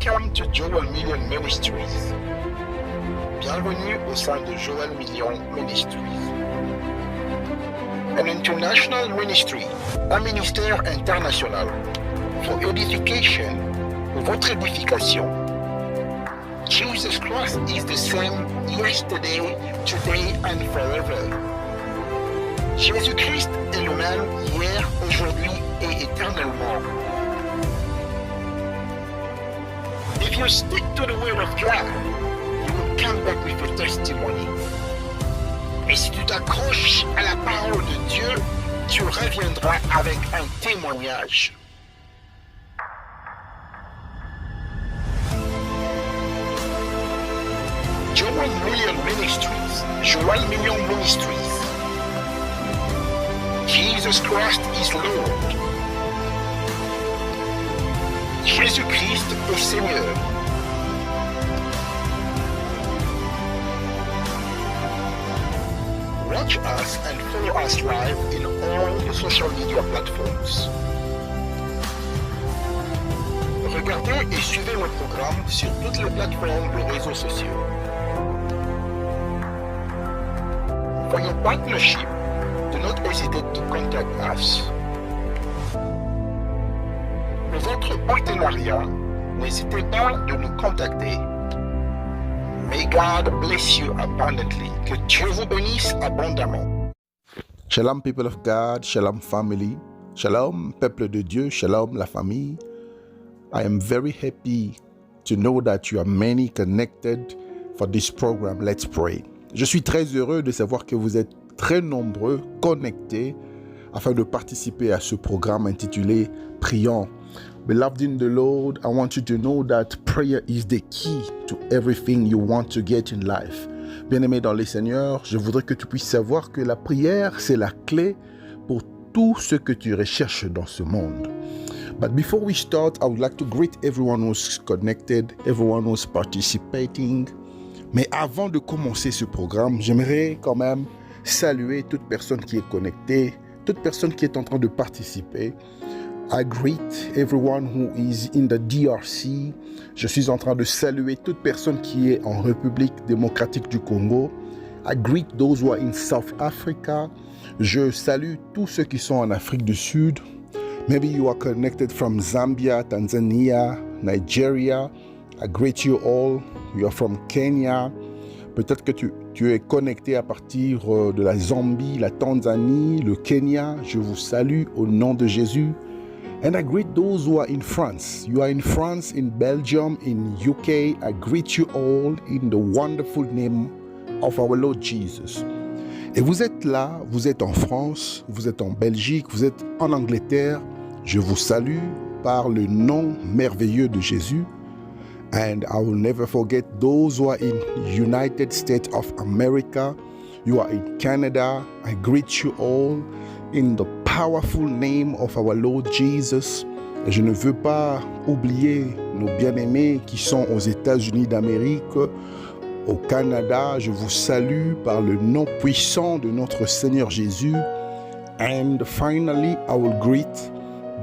Welcome to Joel Million Ministries. Bienvenue au sein de Joel Million Ministries. An international ministry, un ministère international, for edification, pour votre édification. Jesus Christ is the same yesterday, today and forever. Jésus-Christ est le même hier, aujourd'hui et éternellement. If you stick to the word of God, you will come back with a testimony. Et si tu t'accroches à la parole de Dieu, tu reviendras avec un témoignage. Joel Million Ministries. Joel Million Ministries. Jesus Christ is Lord. Jésus-Christ est Seigneur. Watch us and follow us live in all the social media platforms. Regardez et suivez nos programmes sur toutes les plateformes de réseaux sociaux. For your partnership, do not hesitate to contact us. Pour votre partenariat, n'hésitez pas de nous contacter. May God bless you abundantly. Que Dieu vous bénisse abondamment. Shalom people of God, shalom family, shalom peuple de Dieu, shalom la famille. I am very happy to know that you are many connected for this program. Let's pray. Je suis très heureux de savoir que vous êtes très nombreux connectés afin de participer à ce programme intitulé Prions. Beloved in the Lord, I want you to know that prayer is the key to everything you want to get in life. Bien-aimé dans les Seigneurs, je voudrais que tu puisses savoir que la prière, c'est la clé pour tout ce que tu recherches dans ce monde. But before we start, I would like to greet everyone who's connected, everyone who's participating. Mais avant de commencer ce programme, j'aimerais quand même saluer toute personne qui est connectée, toute personne qui est en train de participer. I greet everyone who is in the DRC. Je suis en train de saluer toute personne qui est en République démocratique du Congo. I greet those who are in South Africa. Je salue tous ceux qui sont en Afrique du Sud. Maybe you are connected from Zambia, Tanzania, Nigeria. I greet you all. You are from Kenya. Peut-être que tu es connecté à partir de la Zambie, la Tanzanie, le Kenya. Je vous salue au nom de Jésus. And I greet those who are in France. You are in France, in Belgium, in UK. I greet you all in the wonderful name of our Lord Jesus. Et vous êtes là, vous êtes en France, vous êtes en Belgique, vous êtes en Angleterre. Je vous salue par le nom merveilleux de Jésus. And I will never forget those who are in United States of America. You are in Canada. I greet you all in the powerful name of our Lord Jesus. Et je ne veux pas oublier nos bien-aimés qui sont aux États-Unis d'Amérique, au Canada. Je vous salue par le nom puissant de notre Seigneur Jésus. And finally, I will greet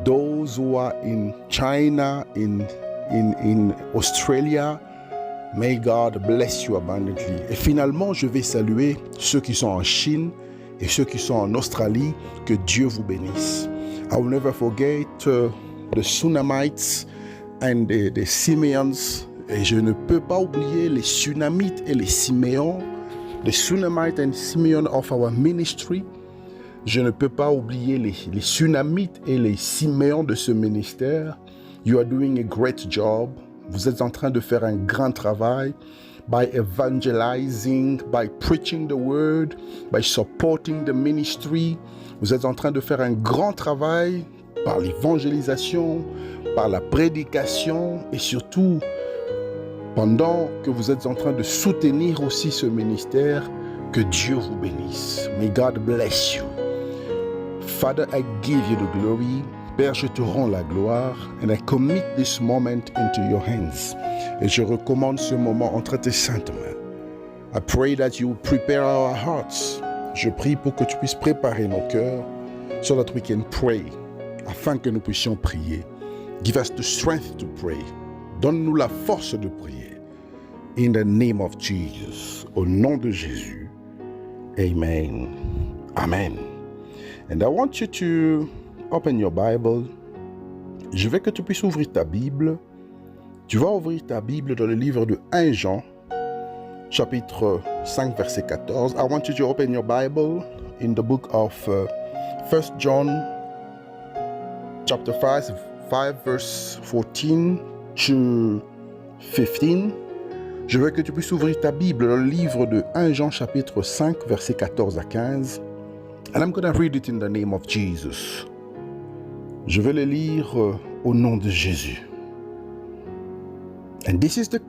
those who are in China, in Australia. May God bless you abundantly. Et finalement, je vais saluer ceux qui sont en Chine et ceux qui sont en Australie. Que Dieu vous bénisse. I will never forget the Sunamites and the Simeons. Et je ne peux pas oublier les Sunamites et les Siméons. The Sunamites and Simeon of our ministry. Je ne peux pas oublier les Sunamites et les Siméons de ce ministère. You are doing a great job. Vous êtes en train de faire un grand travail by evangelizing, by preaching the word, by supporting the ministry. Vous êtes en train de faire un grand travail par l'évangélisation, par la prédication et surtout pendant que vous êtes en train de soutenir aussi ce ministère. Que Dieu vous bénisse. May God bless you. Father, I give you the glory. Père, je te rends la gloire. And I commit this moment into your hands. Et je recommande ce moment entre tes saintes mains. I pray that you prepare our hearts. Je prie pour que tu puisses préparer nos cœurs so that we can pray, afin que nous puissions prier. Give us the strength to pray. Donne-nous la force de prier. In the name of Jesus. Au nom de Jésus. Amen. Amen. And I want you to open your Bible. Je veux que tu puisses ouvrir ta Bible. Tu vas ouvrir ta Bible dans le livre de 1 Jean, chapitre 5, verset 14. I want you to open your Bible in the book of 1 John, chapter 5, verse 14 to 15. Je veux que tu puisses ouvrir ta Bible dans le livre de 1 Jean, chapitre 5, verset 14 à 15. And I'm going to read it in the name of Jesus. Je vais le lire au nom de Jésus. And this is the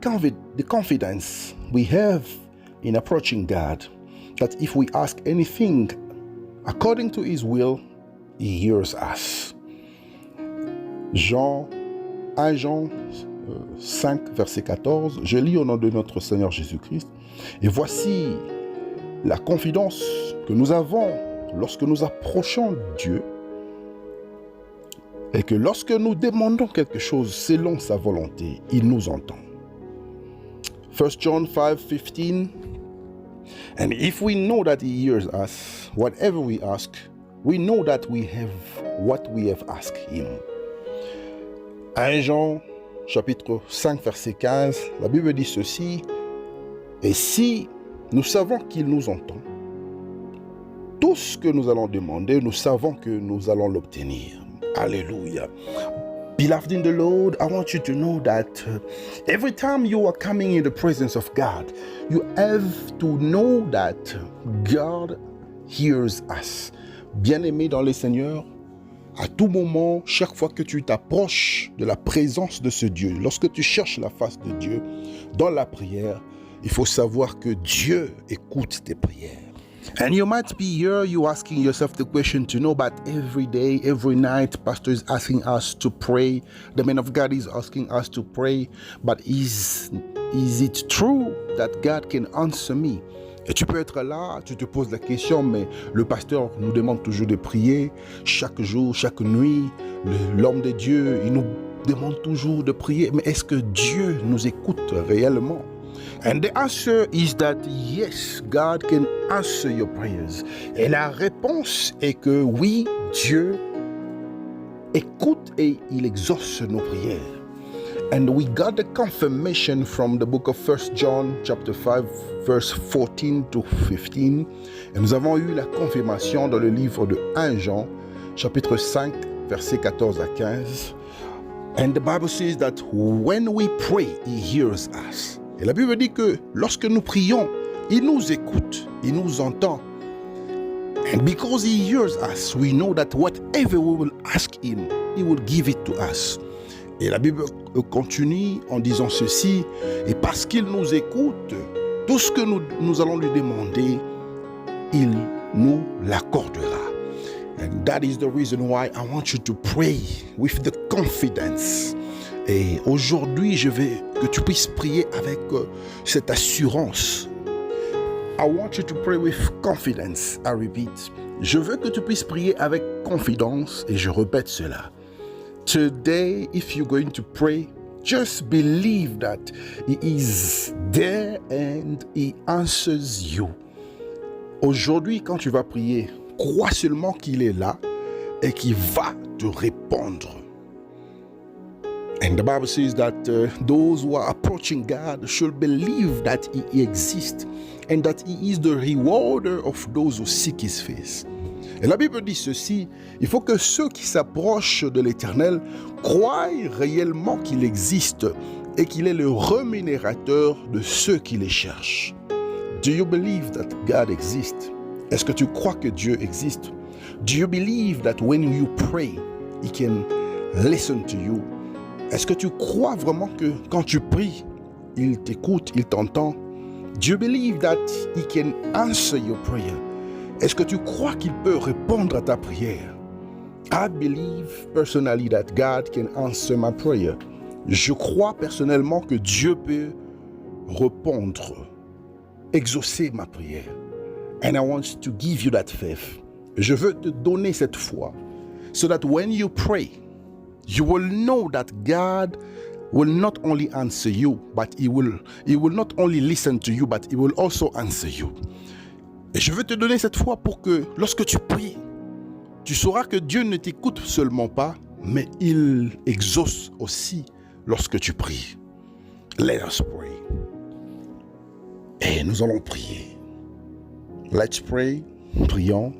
confidence we have in approaching God, that if we ask anything according to His will, He hears us. 1 Jean 5, verset 14, je lis au nom de notre Seigneur Jésus-Christ. Et voici la confidence que nous avons lorsque nous approchons Dieu, et que lorsque nous demandons quelque chose selon sa volonté, il nous entend. 1 John 5:15. And if we know that He hears us, whatever we ask, we know that we have what we have asked Him. 1 Jean, chapitre 5, verset 15, la Bible dit ceci. Et si nous savons qu'il nous entend, tout ce que nous allons demander, nous savons que nous allons l'obtenir. Hallelujah. Beloved in the Lord, I want you to know that every time you are coming in the presence of God, you have to know that God hears us. Bien-aimé dans le Seigneur, à tout moment, chaque fois que tu t'approches de la présence de ce Dieu, lorsque tu cherches la face de Dieu dans la prière, il faut savoir que Dieu écoute tes prières. And you might be here, you asking yourself the question to know, but every day, every night, Pastor is asking us to pray. The man of God is asking us to pray. But is it true that God can answer me? Et tu peux être là, tu te poses la question, mais le pasteur nous demande toujours de prier chaque jour, chaque nuit. L'homme de Dieu, il nous demande toujours de prier. Mais est-ce que Dieu nous écoute réellement? And the answer is that yes, God can answer your prayers. Et la réponse est que oui, Dieu écoute et il exauce nos prières. And we got the confirmation from the book of 1 John chapter 5 verse 14 to 15. Et nous avons eu la confirmation dans le livre de 1 Jean chapitre 5 verset 14 à 15. And the Bible says that when we pray, He hears us. Et la Bible dit que lorsque nous prions, il nous écoute, il nous entend. And because He hears us, we know that whatever we will ask Him, He will give it to us. Et la Bible continue en disant ceci, et parce qu'il nous écoute, tout ce que nous allons lui demander, il nous l'accordera. And that is the reason why I want you to pray with the confidence. Et aujourd'hui, je veux que tu puisses prier avec cette assurance. I want you to pray with confidence. I repeat. Je veux que tu puisses prier avec confidence et je répète cela. Today, if you're going to pray, just believe that He is there and He answers you. Aujourd'hui, quand tu vas prier, crois seulement qu'il est là et qu'il va te répondre. And the Bible says that those who are approaching God should believe that He exists and that He is the rewarder of those who seek His face. Et la Bible dit ceci, il faut que ceux qui s'approchent de l'Éternel croient réellement qu'il existe et qu'il est le rémunérateur de ceux qui les cherchent. Do you believe that God exists? Est-ce que tu crois que Dieu existe? Do you believe that when you pray, He can listen to you? Est-ce que tu crois vraiment que quand tu pries, il t'écoute, il t'entend? Do you believe that He can answer your prayer? Est-ce que tu crois qu'il peut répondre à ta prière? I believe personally that God can answer my prayer. Je crois personnellement que Dieu peut répondre, exaucer ma prière. And I want to give you that faith. Je veux te donner cette foi, so that when you pray, you will know that God will not only answer you, but he will not only listen to you, but he will also answer you. Et je veux te donner cette foi pour que lorsque tu pries, tu sauras que Dieu ne t'écoute seulement pas, mais il exauce aussi lorsque tu pries. Let us pray. Et nous allons prier. Let's pray. Prions.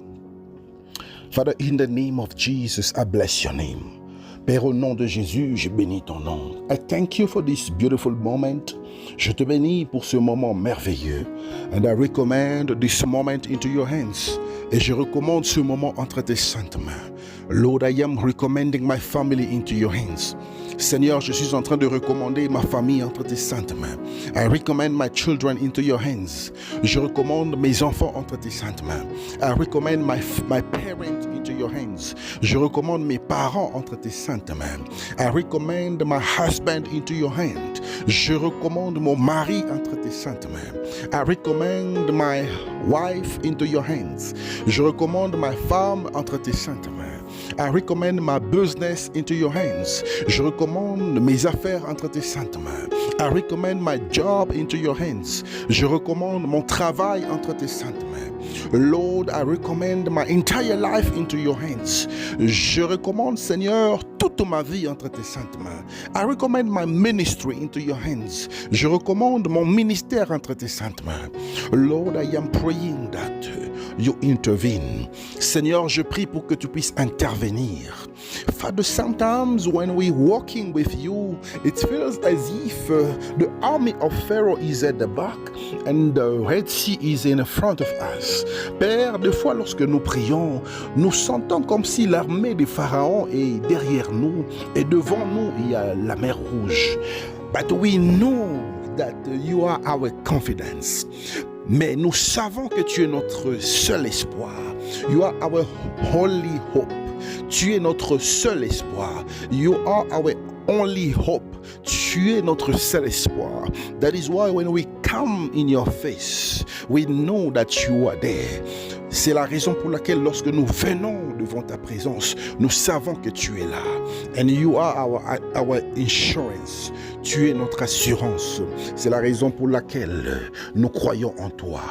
Father, in the name of Jesus, I bless your name. Père, au nom de Jésus, je bénis ton nom. I thank you for this beautiful moment. Je te bénis pour ce moment merveilleux. And I recommend this moment into your hands. Et je recommande ce moment entre tes saintes mains. Lord, I am recommending my family into your hands. Seigneur, je suis en train de recommander ma famille entre tes saintes mains. I recommend my children into your hands. Je recommande mes enfants entre tes saintes mains. I recommend my parents into your hands. Je recommande mes parents entre tes saintes mains. I recommend my husband into your hand. Je recommande mon mari entre tes saintes mains. I recommend my wife into your hands. Je recommande ma femme entre tes saintes mains. I recommend my business into your hands. Je recommande mes affaires entre tes saintes mains. I recommend my job into your hands. Je recommande mon travail entre tes saintes mains. Lord, I recommend my entire life into your hands. Je recommande, Seigneur, toute ma vie entre tes saintes mains. I recommend my ministry into your hands. Je recommande mon ministère entre tes saintes mains. Lord, I am praying that you intervene. Seigneur, je prie pour que tu puisses intervenir. Father, sometimes when we're walking with you, it feels as if the army of Pharaoh is at the back and the Red Sea is in front of us. Père, des fois lorsque nous prions, nous sentons comme si l'armée de Pharaon est derrière nous et devant nous il y a la mer Rouge. But we know that you are our confidence. Mais nous savons que tu es notre seul espoir. You are our only hope. Tu es notre seul espoir. You are our only hope. Tu es notre seul espoir. That is why when we come in your face, we know that you are there. C'est la raison pour laquelle lorsque nous venons devant ta présence, nous savons que tu es là. And you are our insurance. Tu es notre assurance. C'est la raison pour laquelle nous croyons en toi.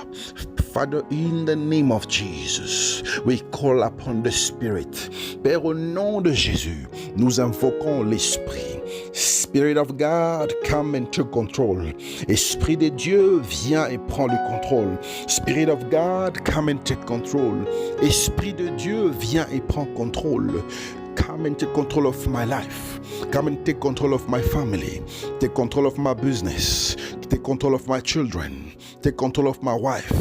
Father, in the name of Jesus, we call upon the Spirit. Père, au nom de Jésus, nous invoquons l'Esprit. Spirit of God, come and take control. Esprit de Dieu, viens et prends le contrôle. Spirit of God, come and take control. Esprit de Dieu, viens et prends contrôle. Come and take control of my life. Come and take control of my family. Take control of my business. Take control of my children. Take control of my wife.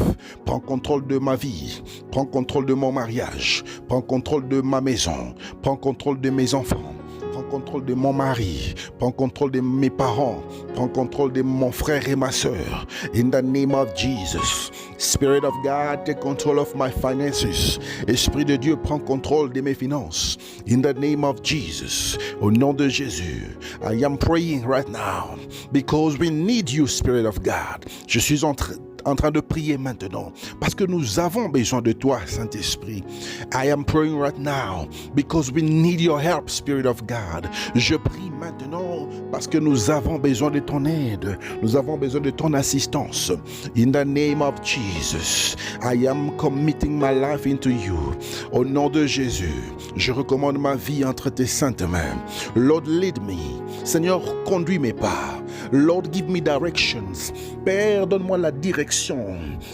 Prends contrôle de ma vie. Prends contrôle de mon mariage. Prends contrôle de ma maison. Prends contrôle de mes enfants. Prends contrôle de mon mari. Prends contrôle de mes parents. Prends contrôle de mon frère et ma soeur. In the name of Jesus. Spirit of God, take control of my finances. Esprit de Dieu, prends contrôle de mes finances. In the name of Jesus. Au nom de Jésus. I am praying right now because we need you, Spirit of God. Je suis en train de prier maintenant parce que nous avons besoin de toi, Saint-Esprit. I am praying right now because we need your help, Spirit of God. Je prie maintenant parce que nous avons besoin de ton aide. Nous avons besoin de ton assistance. In the name of Jesus, I am committing my life into you. Au nom de Jésus, je recommande ma vie entre tes saintes mains. Lord, lead me. Seigneur, conduis mes pas. Lord, give me directions. Père, donne-moi la direction.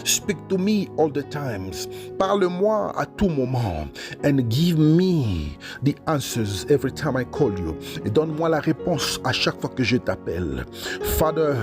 Speak to me all the times. Parle-moi à tout moment. And give me the answers every time I call you. Et donne-moi la réponse à chaque fois que je t'appelle. Father,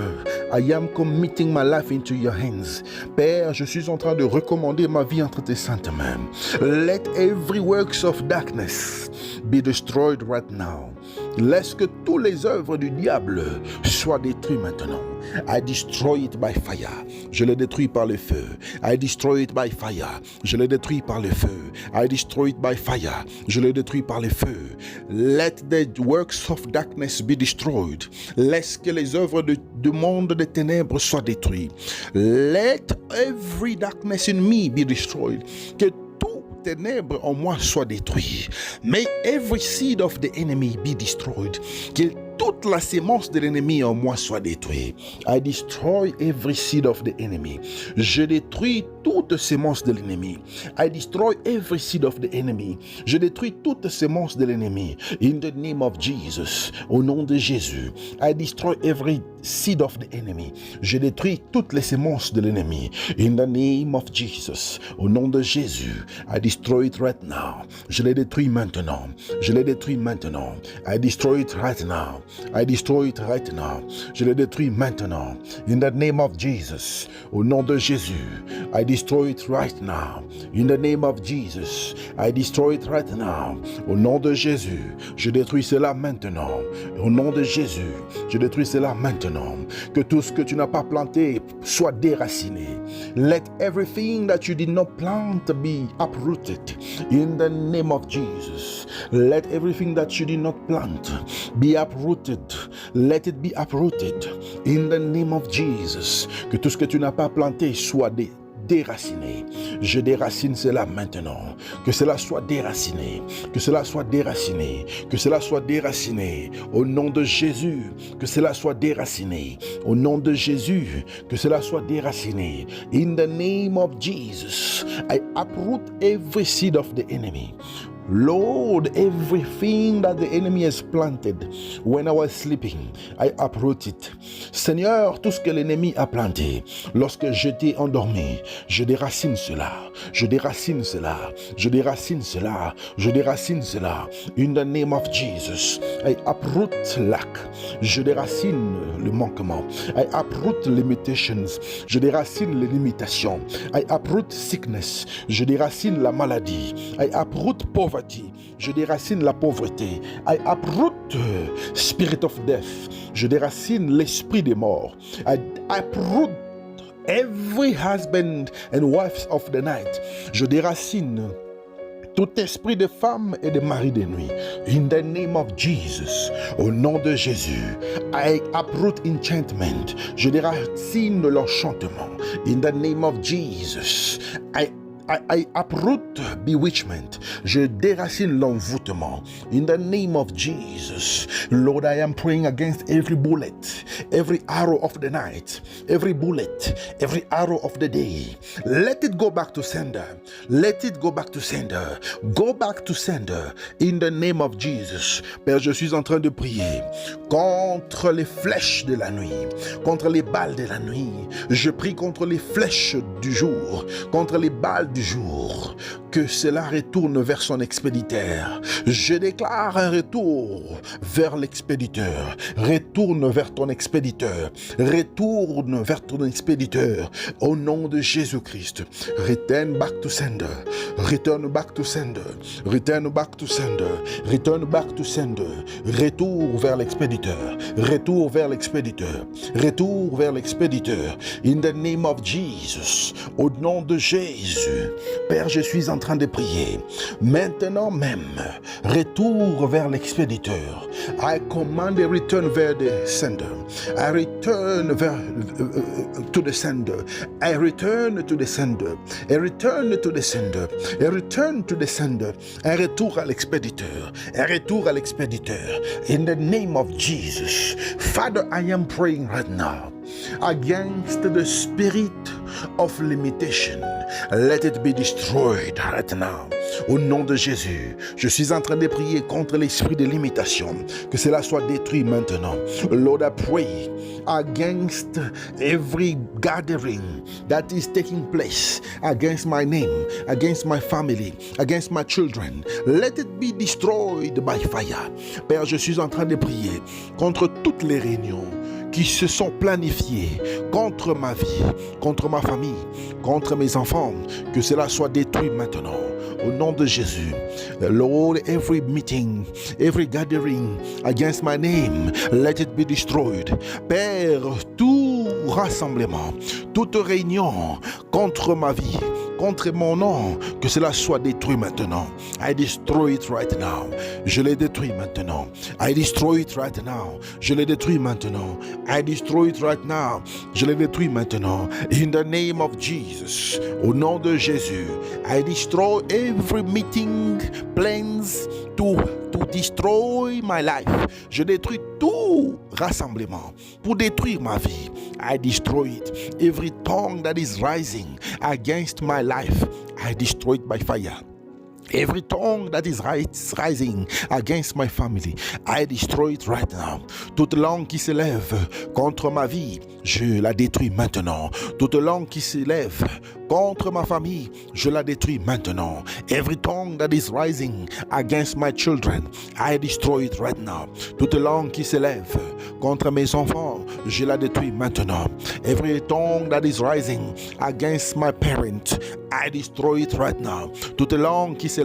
I am committing my life into your hands. Père, je suis en train de recommander ma vie entre tes saintes mains. Let every works of darkness be destroyed right now. Laisse que tous les œuvres du diable soient détruites maintenant. I destroy it by fire. Je le détruis par le feu. I destroy it by fire. Je le détruis par le feu. I destroy it by fire. Je le détruis par le feu. Let the works of darkness be destroyed. Laisse que les œuvres du monde des ténèbres soient détruites. Let every darkness in me be destroyed. Que ténèbres en moi soient détruits. May every seed of the enemy be destroyed. Que toute la sémence de l'ennemi en moi soit détruite. I destroy every seed of the enemy. Je détruis toute sémence de l'ennemi. I destroy every seed of the enemy. Je détruis toute sémence de l'ennemi. In the name of Jesus. Au nom de Jésus. I destroy every seed of the enemy. Je détruis toutes les sémences de l'ennemi. In the name of Jesus. Au nom de Jésus. I destroy it right now. Je les détruis maintenant. Je les détruis maintenant. I destroy it right now. I destroy it right now. Je les détruis maintenant. In the name of Jesus. Au nom de Jésus. I destroy it right now. In the name of Jesus. I destroy it right now. Au nom de Jésus. Je détruis cela maintenant. Au nom de Jésus. Je détruis cela maintenant. Que tout ce que tu n'as pas planté soit déraciné. Let everything that you did not plant be uprooted. In the name of Jesus. Let everything that you did not plant be uprooted. Let it be uprooted. In the name of Jesus. Que tout ce que tu n'as pas planté soit déraciné. Je déracine cela maintenant. Que cela soit déraciné. Que cela soit déraciné. Que cela soit déraciné. Au nom de Jésus. Que cela soit déraciné. Au nom de Jésus. Que cela soit déraciné. In the name of Jesus. I uproot every seed of the enemy. Lord, everything that the enemy has planted when I was sleeping, I uproot it. Seigneur, tout ce que l'ennemi a planté lorsque j'étais endormi, je déracine cela. Je déracine cela. Je déracine cela. Je déracine cela. In the name of Jesus, I uproot lack. Je déracine le manquement. I uproot limitations. Je déracine les limitations. I uproot sickness. Je déracine la maladie. I uproot poverty. Je déracine la pauvreté. I uproot spirit of death. Je déracine l'esprit des morts. I uproot every husband and wife of the night. Je déracine tout esprit de femme et de mari de nuit. In the name of Jesus. Au nom de Jésus. I uproot enchantment. Je déracine l'enchantement. In the name of Jesus. I uproot bewitchment. Je déracine l'envoûtement. In the name of Jesus. Lord, I am praying against every bullet, every arrow of the night, every bullet, every arrow of the day. Let it go back to sender. Let it go back to sender. Go back to sender. In the name of Jesus. Père, je suis en train de prier contre les flèches de la nuit, contre les balles de la nuit. Je prie contre les flèches du jour, contre les balles du jour, que cela retourne vers son expéditeur. Je déclare un retour vers l'expéditeur. Retourne vers ton expéditeur. Retourne vers ton expéditeur. Au nom de Jésus-Christ. Return back to sender. Return back to sender. Return back to sender. Return back to sender. Retour vers l'expéditeur. Retour vers l'expéditeur. Retour vers l'expéditeur. In the name of Jesus. Au nom de Jésus. Père, je suis en train de prier. Maintenant même, retour vers l'expéditeur. I command a return vers the sender. I return to the sender. I return to the sender. I return to the sender. I return to the sender. Un retour à l'expéditeur. Un retour à l'expéditeur. In the name of Jesus. Father, I am praying right now against the spirit of limitation. Let it be destroyed right now. Au nom de Jésus, je suis en train de prier contre l'esprit de limitation. Que cela soit détruit maintenant. Lord, I pray against every gathering that is taking place against my name, against my family, against my children. Let it be destroyed by fire. Père, je suis en train de prier contre toutes les réunions qui se sont planifiés contre ma vie, contre ma famille, contre mes enfants, que cela soit détruit maintenant. Au nom de Jésus, Lord, every meeting, every gathering against my name, let it be destroyed. Père, tout rassemblement, toute réunion contre ma vie, contre mon nom, que cela soit détruit maintenant. I destroy it right now. Je les détruis maintenant. I destroy it right now. Je les détruis maintenant. I destroy it right now. Je les détruis maintenant. In the name of Jesus. Au nom de Jésus. I destroy every meeting, plans to destroy my life. Je détruis tout rassemblement pour détruire ma vie. I destroy it. Every tongue that is rising against my life, I destroy it by fire. Every tongue that is rising against my family, I destroy it right now. Toute langue qui s'élève contre ma vie, je la détruis maintenant. Toute langue qui s'élève contre ma famille, je la détruis maintenant. Every tongue that is rising against my children, I destroy it right now. Toute langue qui s'élève contre mes enfants, je la détruis maintenant. Every tongue that is rising against my parents, I destroy it right now. Toute langue qui s'élève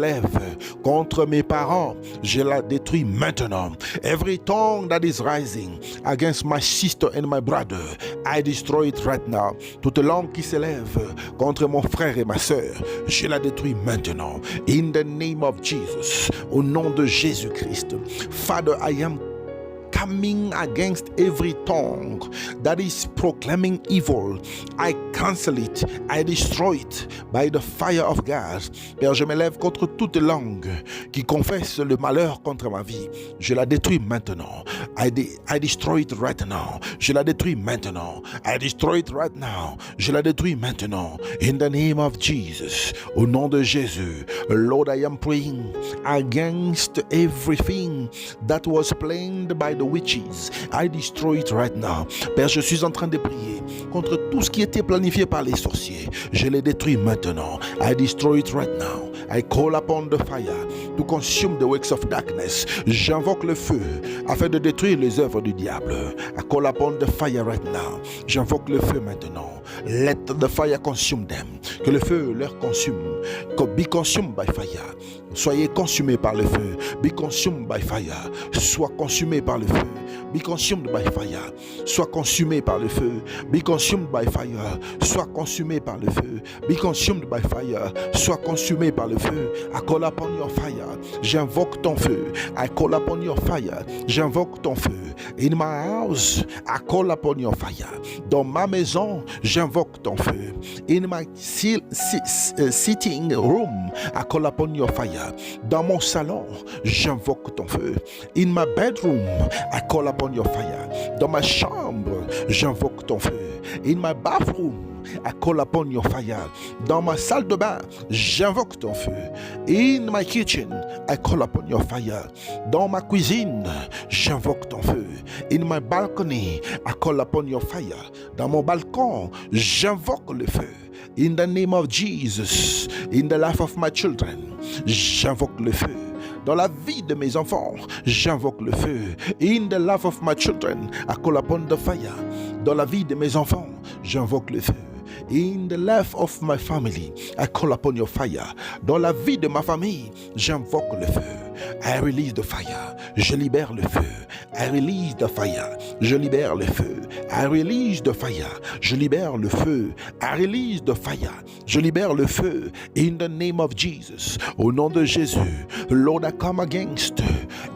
contre mes parents, je la détruis maintenant. Every tongue that is rising against my sister and my brother, I destroy it right now. Toute langue qui s'élève contre mon frère et ma sœur, je la détruis maintenant. In the name of Jesus, au nom de Jésus-Christ. Father, I am coming against every tongue that is proclaiming evil. I cancel it. I destroy it by the fire of God. Père, je m'élève contre toute langue qui confesse le malheur contre ma vie. Je la détruis maintenant. I destroy it right now. Je la détruis maintenant. I destroy it right now. Je la détruis maintenant. In the name of Jesus. Au nom de Jésus. Lord, I am praying against everything that was planned by the witches. I destroy it right now. Père, je suis en train de prier contre tout ce qui était planifié par les sorciers. Je les détruis maintenant. I destroy it right now. I call upon the fire to consume the works of darkness. J'invoque le feu afin de détruire les œuvres du diable. I call upon the fire right now. J'invoque le feu maintenant. Let the fire consume them. Que le feu leur consume. Be consumed by fire. Soyez consumés par le feu. Be consumed by fire. Sois consumé par le feu. Be consumed by fire. Sois consumé par le feu. Be consumed by fire. Sois consumé par le feu. Be consumed by fire. Sois consumé par le feu. I call upon your fire. J'invoque ton feu. I call upon your fire. J'invoque ton feu. In my house, I call upon your fire. Dans ma maison, j'invoque ton feu. In my sitting room, I call upon your fire. Dans mon salon, j'invoque ton feu. In my bedroom, I call upon your fire. Dans ma chambre, j'invoque ton feu. In my bathroom, I call upon your fire. Dans ma salle de bain, j'invoque ton feu. In my kitchen, I call upon your fire. Dans ma cuisine, j'invoque ton feu. In my balcony, I call upon your fire. Dans mon balcon, j'invoque le feu. In the name of Jesus, in the life of my children, j'invoque le feu. Dans la vie de mes enfants, j'invoque le feu. In the life of my children, I call upon the fire. Dans la vie de mes enfants, j'invoque le feu. In the life of my family, I call upon your fire. Dans la vie de ma famille, j'invoque le feu. I release the fire. Je libère le feu. I release the fire. Je libère le feu. I release the fire. Je libère le feu. I release the fire. Je libère le feu. In the name of Jesus. Au nom de Jésus. Lord, I come against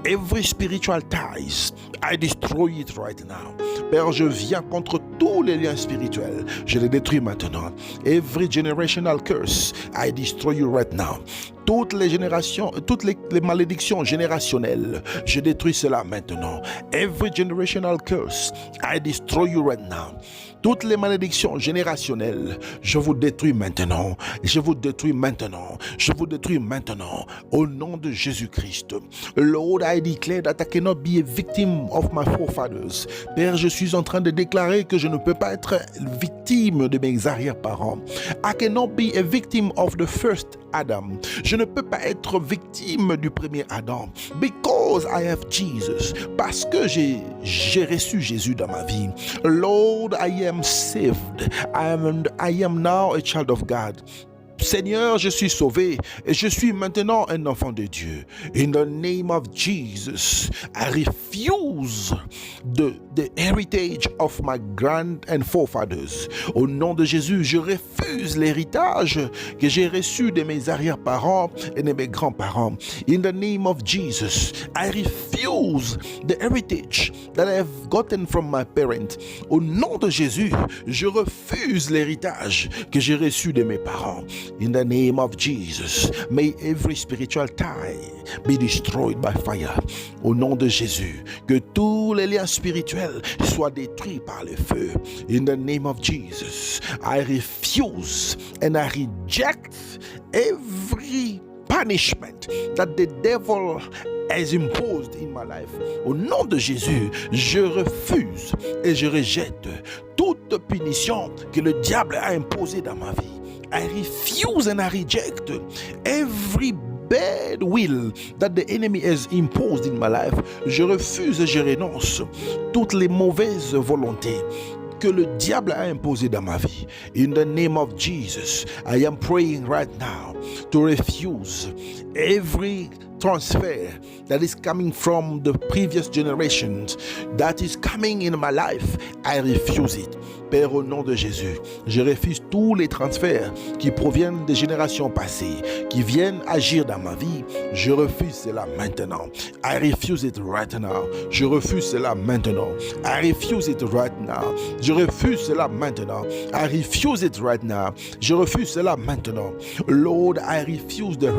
every spiritual ties. I destroy it right now. Père, je viens contre tous les liens spirituels. Je les détruis maintenant. Every generational curse, I destroy you right now. Toutes les générations, toutes les malédictions générationnelles, je détruis cela maintenant. Every generational curse, I destroy you right now. Toutes les malédictions générationnelles, je vous détruis maintenant. Je vous détruis maintenant. Je vous détruis maintenant. Au nom de Jésus-Christ. Lord, I declare that I cannot be a victim of my forefathers. Père, je suis en train de déclarer que je ne peux pas être victime de mes arrière-parents. I cannot be a victim of the first Adam. Je ne peux pas être victime du premier Adam. Because I have Jesus. Parce que j'ai reçu Jésus dans ma vie. Lord, I am saved. I am now a child of God. Seigneur, je suis sauvé et je suis maintenant un enfant de Dieu. In the name of Jesus, I refuse the heritage of my grand and forefathers. Au nom de Jésus, je refuse l'héritage que j'ai reçu de mes arrière-parents et de mes grands-parents. In the name of Jesus, I refuse the heritage that I have gotten from my parents. Au nom de Jésus, je refuse l'héritage que j'ai reçu de mes parents. In the name of Jesus, may every spiritual tie be destroyed by fire. Au nom de Jésus, que tous les liens spirituels soient détruits par le feu. In the name of Jesus, I refuse and I reject every punishment that the devil has imposed in my life. Au nom de Jésus, je refuse et je rejette toute punition que le diable a imposée dans ma vie. I refuse and I reject every bad will that the enemy has imposed in my life. Je refuse et je renonce toutes les mauvaises volontés que le diable a imposé dans ma vie. In the name of Jesus, I am praying right now to refuse every transfer that is coming from the previous generations, that is coming in my life. I refuse it. Père, au nom de Jésus, je refuse tous les transferts qui proviennent des générations passées, qui viennent agir dans ma vie. Je refuse cela maintenant. I refuse it right now. Je refuse cela maintenant. I refuse it right now. Je refuse cela maintenant. I refuse it right now. Je refuse cela maintenant. Lord, I refuse the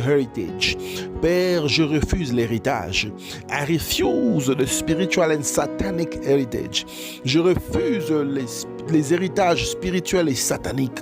heritage. Père, je refuse l'héritage. I refuse the spiritual and satanic heritage. Je refuse les héritages spirituels et sataniques.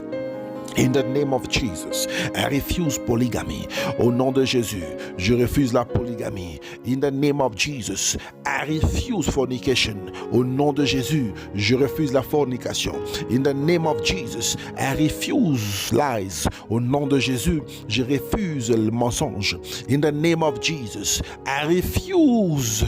In the name of Jesus, I refuse polygamy. Au nom de Jésus, je refuse la polygamie. In the name of Jesus, I refuse fornication. Au nom de Jésus, je refuse la fornication. In the name of Jesus, I refuse lies. Au nom de Jésus, je refuse le mensonge. In the name of Jesus, I refuse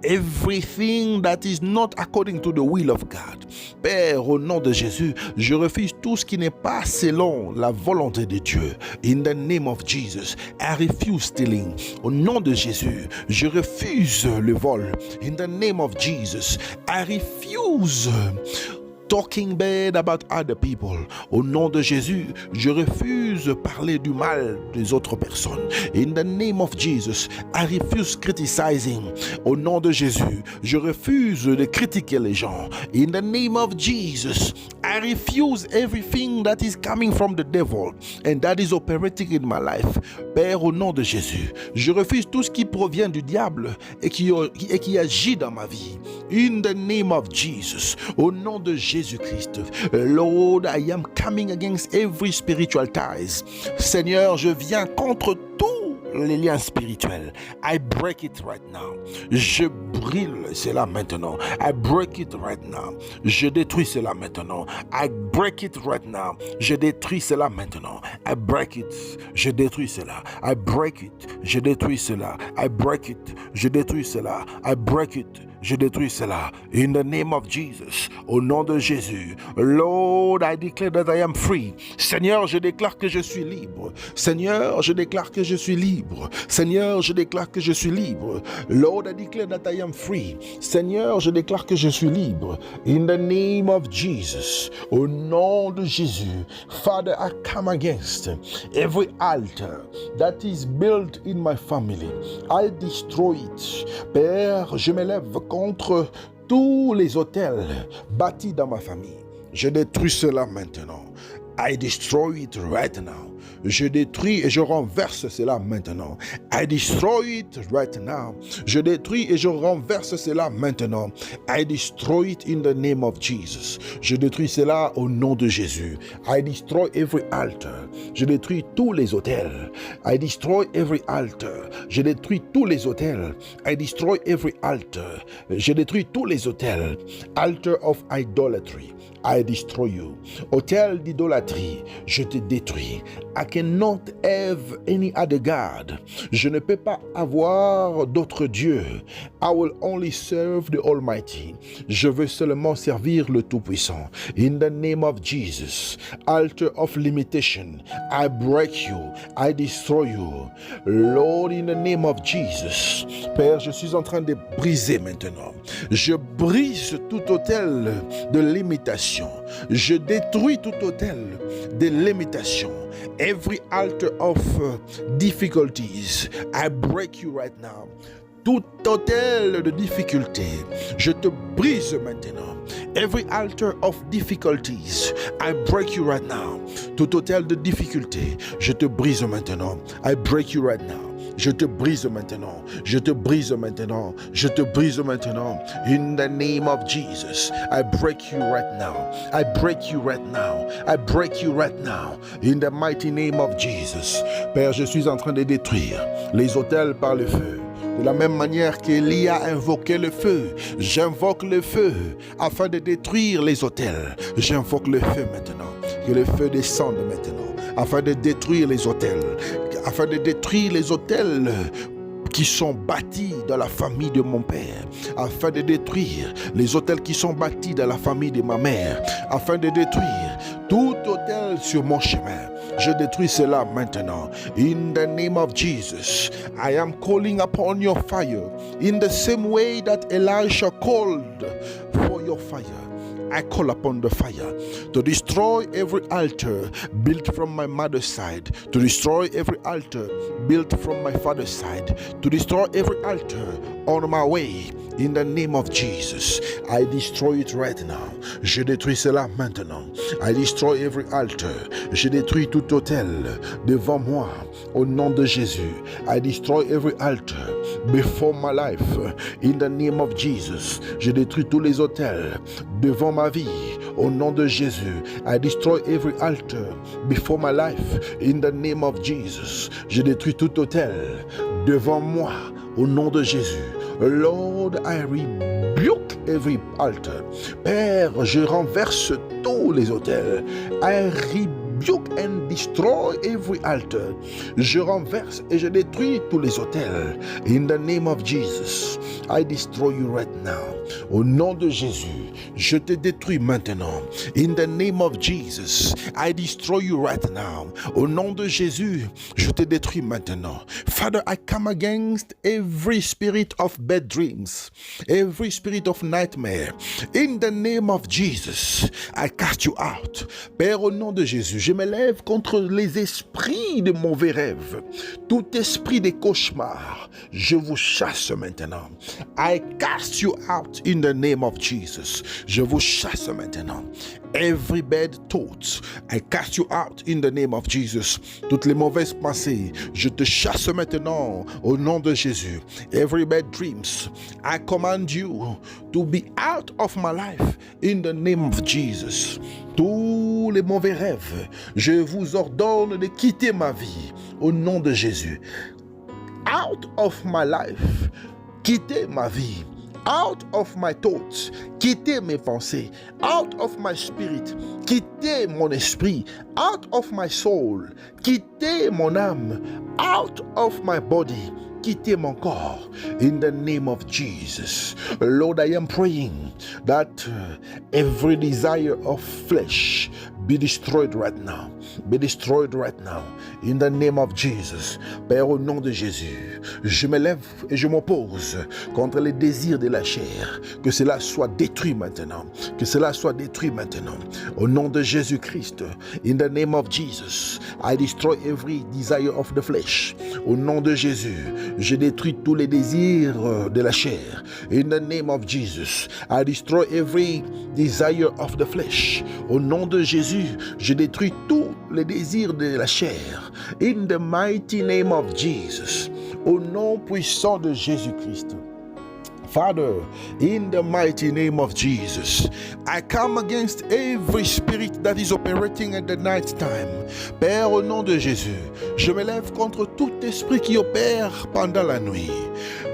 everything that is not according to the will of God. Père, au nom de Jésus, je refuse tout ce qui n'est pas selon la volonté de Dieu. In the name of Jesus, I refuse stealing. Au nom de Jésus, je refuse le vol. In the name of Jesus, I refuse talking bad about other people. Au nom de Jésus, je refuse parler du mal des autres personnes. In the name of Jesus, I refuse criticizing. Au nom de Jésus, je refuse de critiquer les gens. In the name of Jesus, I refuse everything that is coming from the devil and that is operating in my life. Père, au nom de Jésus, je refuse tout ce qui provient du diable et qui agit dans ma vie. In the name of Jesus, au nom de Jésus-Christ, Lord, I am coming against every spiritual ties. Seigneur, je viens contre tous les liens spirituels. I break it right now. Je brûle cela maintenant. I break it right now. Je détruis cela maintenant. I break it right now. Je détruis cela maintenant. I break it. Je détruis cela. I break it. Je détruis cela. I break it. Je détruis cela. I break it. Je détruis cela. In the name of Jesus. Au nom de Jésus. Lord, I declare that I am free. Seigneur, je déclare que je suis libre. Seigneur, je déclare que je suis libre. Seigneur, je déclare que je suis libre. Lord, I declare that I am free. Seigneur, je déclare que je suis libre. In the name of Jesus. Au nom de Jésus. Father, I come against every altar that is built in my family. I destroy it. Père, je m'élève contre tous les autels bâtis dans ma famille. Je détruis cela maintenant. I destroy it right now. Je détruis et je renverse cela maintenant. I destroy it right now. Je détruis et je renverse cela maintenant. I destroy it in the name of Jesus. Je détruis cela au nom de Jésus. I destroy every altar. Je détruis tous les autels. I destroy every altar. Je détruis tous les autels. I destroy every altar. Je détruis tous les autels. Altar of idolatry. I destroy you. Autel d'idolâtrie, je te détruis. I cannot have any other God. Je ne peux pas avoir d'autre Dieu. I will only serve the Almighty. Je veux seulement servir le Tout-Puissant. In the name of Jesus, altar of limitation, I break you, I destroy you. Lord, in the name of Jesus, Père, je suis en train de briser maintenant. Je brise tout autel de limitation. Je détruis tout autel de limitation. Every altar of difficulties, I break you right now. Tout autel de difficulté, je te brise maintenant. Every altar of difficulties, I break you right now. Tout autel de difficulté, je te brise maintenant. I break you right now. Je te brise maintenant. Je te brise maintenant. Je te brise maintenant. In the name of Jesus, I break you right now. I break you right now. I break you right now. In the mighty name of Jesus. Père, je suis en train de détruire les autels par le feu. De la même manière qu'Élie a invoqué le feu, j'invoque le feu afin de détruire les autels. J'invoque le feu maintenant. Que le feu descende maintenant afin de détruire les autels. Afin de détruire les autels qui sont bâtis dans la famille de mon père, afin de détruire les autels qui sont bâtis dans la famille de ma mère, afin de détruire tout autel sur mon chemin. Je détruis cela maintenant. In the name of Jesus, I am calling upon your fire in the same way that Elisha called for your fire. I call upon the fire to destroy every altar built from my mother's side, to destroy every altar built from my father's side, to destroy every altar on my way. In the name of Jesus, I destroy it right now. Je détruis cela maintenant. I destroy every altar. Je détruis tout autel devant moi au nom de Jésus. I destroy every altar before my life. In the name of Jesus, je détruis tous les autels devant ma vie au nom de Jésus. I destroy every altar before my life. In the name of Jesus, je détruis tout autel devant moi au nom de Jésus. Lord, I rebuke every altar. Père, je renverse tous les autels. I rebuke and destroy every altar. Je renverse et je détruis tous les autels. In the name of Jesus, I destroy you right now. Au nom de Jésus, je te détruis maintenant. In the name of Jesus, I destroy you right now. Au nom de Jésus, je te détruis maintenant. Father, I come against every spirit of bad dreams, every spirit of nightmare. In the name of Jesus, I cast you out. Père, au nom de Jésus, je me lève contre les esprits de mauvais rêves. Tout esprit de cauchemar, je vous chasse maintenant. I cast you out in the name of Jesus. Je vous chasse maintenant. Every bad thought, I cast you out in the name of Jesus. Toutes les mauvaises pensées, je te chasse maintenant au nom de Jésus. Every bad dreams, I command you to be out of my life in the name of Jesus. Tous les mauvais rêves, je vous ordonne de quitter ma vie au nom de Jésus. Out of my life, quittez ma vie. Out of my thoughts, quittez mes pensées. Out of my spirit, quittez mon esprit. Out of my soul, quittez mon âme. Out of my body, quittez mon corps. In the name of Jesus, Lord, I am praying that every desire of flesh be destroyed right now. Be destroyed right now. In the name of Jesus. Père, au nom de Jésus, je me lève et je m'oppose contre les désirs de la chair. Que cela soit détruit maintenant. Que cela soit détruit maintenant. Au nom de Jésus-Christ. In the name of Jesus, I destroy every desire of the flesh. Au nom de Jésus, je détruis tous les désirs de la chair. In the name of Jesus, I destroy every desire of the flesh. Au nom de Jésus, je détruis tous les désirs de la chair. In the mighty name of Jesus. Au nom puissant de Jésus-Christ. Father, in the mighty name of Jesus, I come against every spirit that is operating at the night time. Père, au nom de Jésus, je me lève contre tout esprit qui opère pendant la nuit,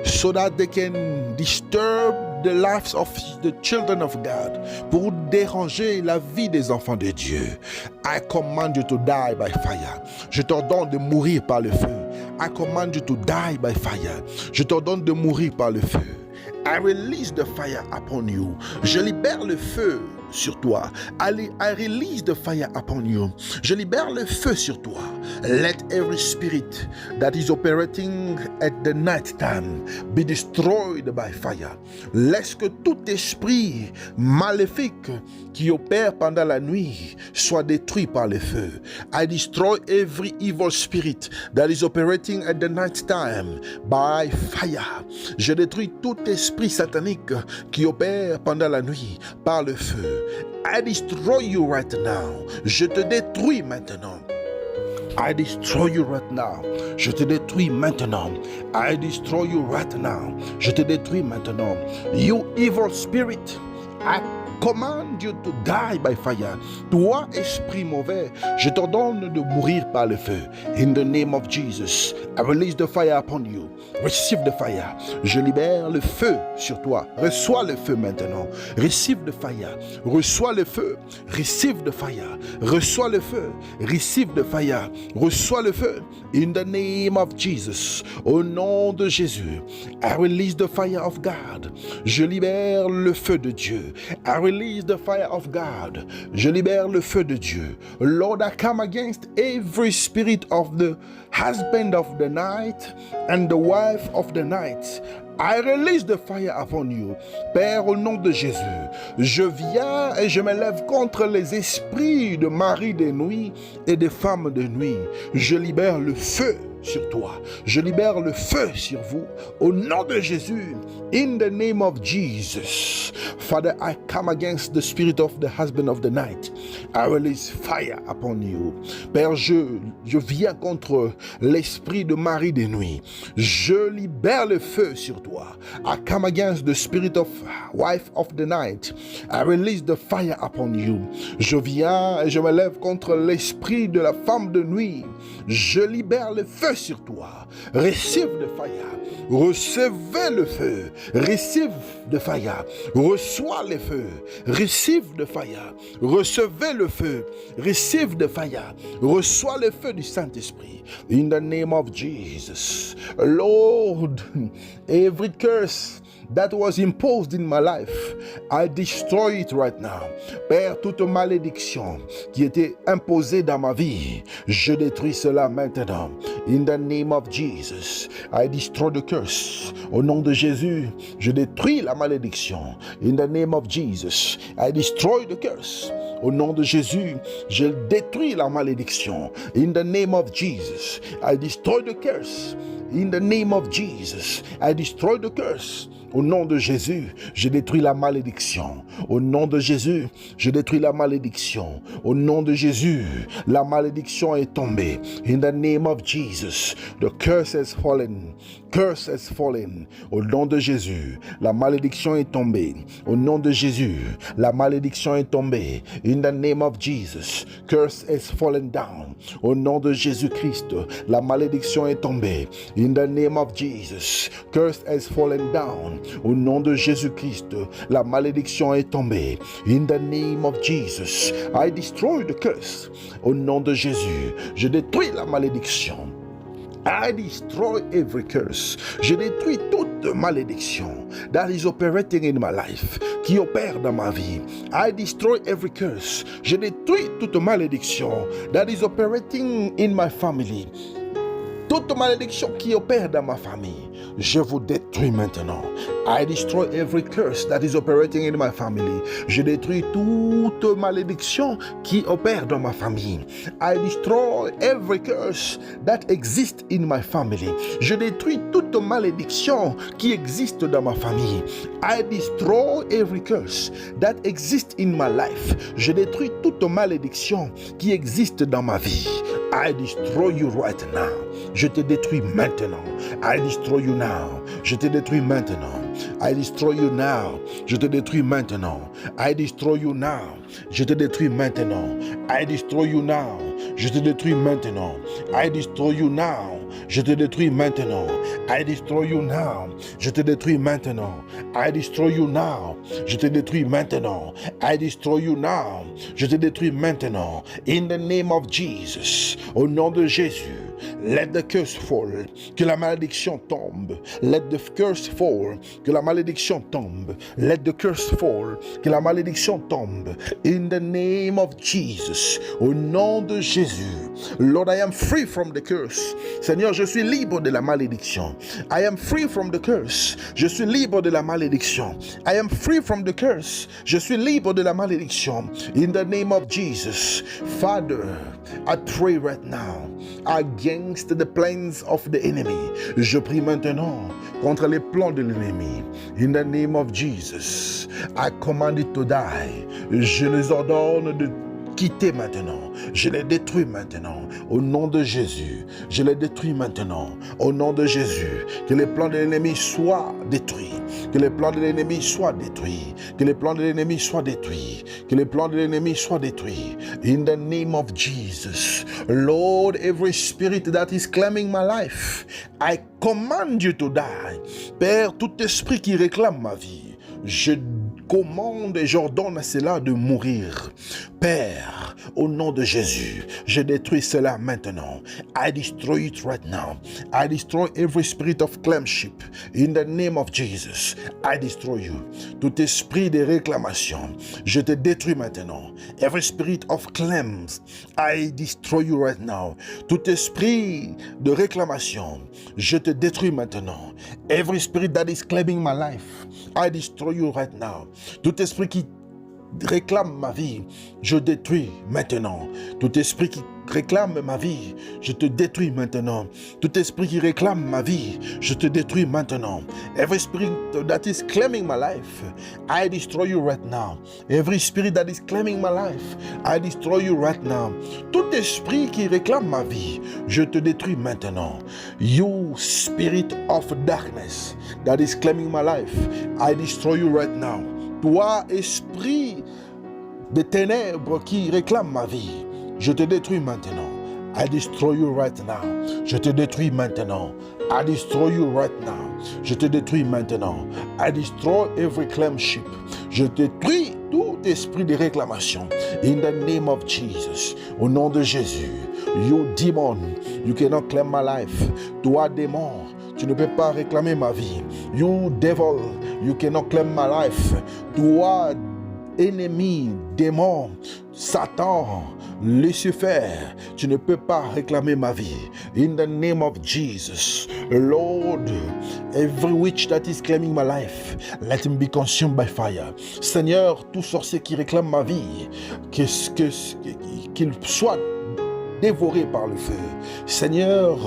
so that they can disturb the lives of the children of God, pour déranger la vie des enfants de Dieu. I command you to die by fire. Je t'ordonne de mourir par le feu. I command you to die by fire. Je t'ordonne de mourir par le feu. I release the fire upon you. Je libère le feu sur toi. I release the fire upon you. Je libère le feu sur toi. Let every spirit that is operating at the night time be destroyed by fire. Laisse que tout esprit maléfique qui opère pendant la nuit soit détruit par le feu. I destroy every evil spirit that is operating at the night time by fire. Je détruis tout esprit satanique qui opère pendant la nuit par le feu. I destroy you right now. Je te détruis maintenant. I destroy you right now. Je te détruis maintenant. I destroy you right now. Je te détruis maintenant. You evil spirit, I command you to die by fire. Toi, esprit mauvais, je t'ordonne de mourir par le feu. In the name of Jesus, I release the fire upon you. Receive the fire. Je libère le feu sur toi. Reçois le feu maintenant. Receive the fire. Reçois le feu. Receive the fire. Reçois le feu. Receive the fire. Reçois le feu. In the name of Jesus. Au nom de Jésus. I release the fire of God. Je libère le feu de Dieu. I release the fire of God. Je libère le feu de Dieu. Lord, I come against every spirit of the husband of the night and the wife of the night. I release the fire upon you. Père, au nom de Jésus, je viens et je m'élève contre les esprits de mari de nuit et de femmes de nuit. Je libère le feu sur toi. Je libère le feu sur vous. Au nom de Jésus, in the name of Jesus. Father, I come against the spirit of the husband of the night. I release fire upon you. Père, je viens contre l'esprit de mari de nuit. Je libère le feu sur toi. I come against the spirit of wife of the night. I release the fire upon you. Je viens et je me lève contre l'esprit de la femme de nuit. Je libère le feu sur toi. Receive the fire. Recevez le feu. Receive the fire. Reçois le feu. Receive the fire. Recevez le feu. Receive the fire. Reçois le feu du Saint-Esprit. In the name of Jesus. Lord, every curse that was imposed in my life, I destroy it right now. Père, toute malédiction qui était imposée dans ma vie, je détruis cela maintenant. In the name of Jesus, I destroy the curse. Au nom de Jésus, je détruis la malédiction. In the name of Jesus, I destroy the curse. Au nom de Jésus, je détruis la malédiction. In the name of Jesus, I destroy the curse. In the name of Jesus, I destroy the curse. Au nom de Jésus, je détruis la malédiction. Au nom de Jésus, je détruis la malédiction. Au nom de Jésus, la malédiction est tombée. In the name of Jesus, the curse has fallen. Curse has fallen. Au nom de Jésus, la malédiction est tombée. Au nom de Jésus, la malédiction est tombée. In the name of Jesus, curse has fallen down. Au nom de Jésus-Christ, la malédiction est tombée. In the name of Jesus, curse has fallen down. Au nom de Jésus-Christ, la malédiction est tombée. In the name of Jesus, I destroy the curse. Au nom de Jésus, je détruis la malédiction. I destroy every curse. Je détruis toute malédiction that is operating in my life, qui opère dans ma vie. I destroy every curse. Je détruis toute malédiction that is operating in my family. Toute malédiction qui opère dans ma famille, je vous détruis maintenant. I destroy every curse that is operating in my family. Je détruis toute malédiction qui opère dans ma famille. I destroy every curse that exists in my family. Je détruis toute malédiction qui existe dans ma famille. I destroy every curse that exists in my life. Je détruis toute malédiction qui existe dans ma vie. I destroy you right now. Je te détruis maintenant. I destroy you now. Je te détruis maintenant. I destroy you now. Je te détruis maintenant. I destroy you now. Je te détruis maintenant. I destroy you now. Je te détruis maintenant. I destroy you now. Je te détruis maintenant. I destroy you now. Je te détruis maintenant. I destroy you now. Je te détruis maintenant. I destroy you now. Je te détruis maintenant. In the name of Jesus. Au nom de Jésus. Let the curse fall. Que la malédiction tombe. Let the curse fall. Que la malédiction tombe. Let the curse fall. Que la malédiction tombe. In the name of Jesus. Au nom de Jésus. Lord, I am free from the curse. Seigneur, je suis libre de la malédiction. I am free from the curse. Je suis libre de la malédiction. I am free from the curse. Je suis libre de la malédiction. In the name of Jesus. Father, I pray right now against the plans of the enemy. Je prie maintenant contre les plans de l'ennemi. In the name of Jesus, I command it to die. Je les ordonne de quitter maintenant. Je les détruis maintenant. Au nom de Jésus. Je les détruis maintenant. Au nom de Jésus. Que les plans de l'ennemi soient détruits. Que les plans de l'ennemi soient détruits. Que les plans de l'ennemi soient détruits. Que les plans de l'ennemi soient détruits. In the name of Jesus. Lord, every spirit that is claiming my life, I command you to die. Père, tout esprit qui réclame ma vie, je commande et j'ordonne à cela de mourir. Père, au nom de Jésus, je détruis cela maintenant. I destroy it right now. I destroy every spirit of claimship. In the name of Jesus, I destroy you. Tout esprit de réclamation, je te détruis maintenant. Every spirit of claims, I destroy you right now. Tout esprit de réclamation, je te détruis maintenant. Every spirit that is claiming my life, I destroy you right now. Tout esprit qui réclame ma vie, je détruis maintenant. Tout esprit qui réclame ma vie, je te détruis maintenant. Tout esprit qui réclame ma vie, je te détruis maintenant. Every spirit that is claiming my life, I destroy you right now. Every spirit that is claiming my life, I destroy you right now. Tout esprit qui réclame ma vie, je te détruis maintenant. You spirit of darkness that is claiming my life, I destroy you right now. Toi, esprit de ténèbres qui réclame ma vie, je te détruis maintenant. I destroy you right now. Je te détruis maintenant. I destroy you right now. Je te détruis maintenant. I destroy every claimship. Je détruis tout esprit de réclamation. In the name of Jesus. Au nom de Jésus. You demon, you cannot claim my life. Toi, démon, tu ne peux pas réclamer ma vie. You devil, you cannot claim my life. Toi, ennemi, démon, Satan, Lucifer, tu ne peux pas réclamer ma vie. In the name of Jesus, Lord, every witch that is claiming my life, let him be consumed by fire. Seigneur, tout sorcier qui réclame ma vie, qu'il soit dévoré par le feu. Seigneur,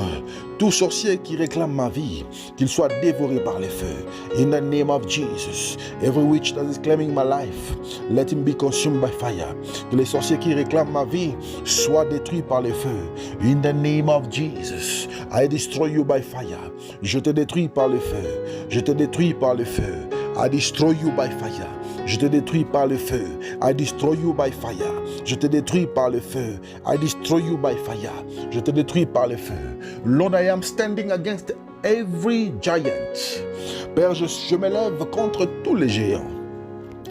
tout sorcier qui réclame ma vie, qu'il soit dévoré par le feu. In the name of Jesus, every witch that is claiming my life, let him be consumed by fire. Que les sorciers qui réclament ma vie soient détruits par le feu. In the name of Jesus, I destroy you by fire. Je te détruis par le feu. Je te détruis par le feu. I destroy you by fire. Je te détruis par le feu. I destroy you by fire. Je te détruis par le feu. I destroy you by fire. Je te détruis par le feu. Lord, I am standing against every giant. Père, je m'élève contre tous les géants.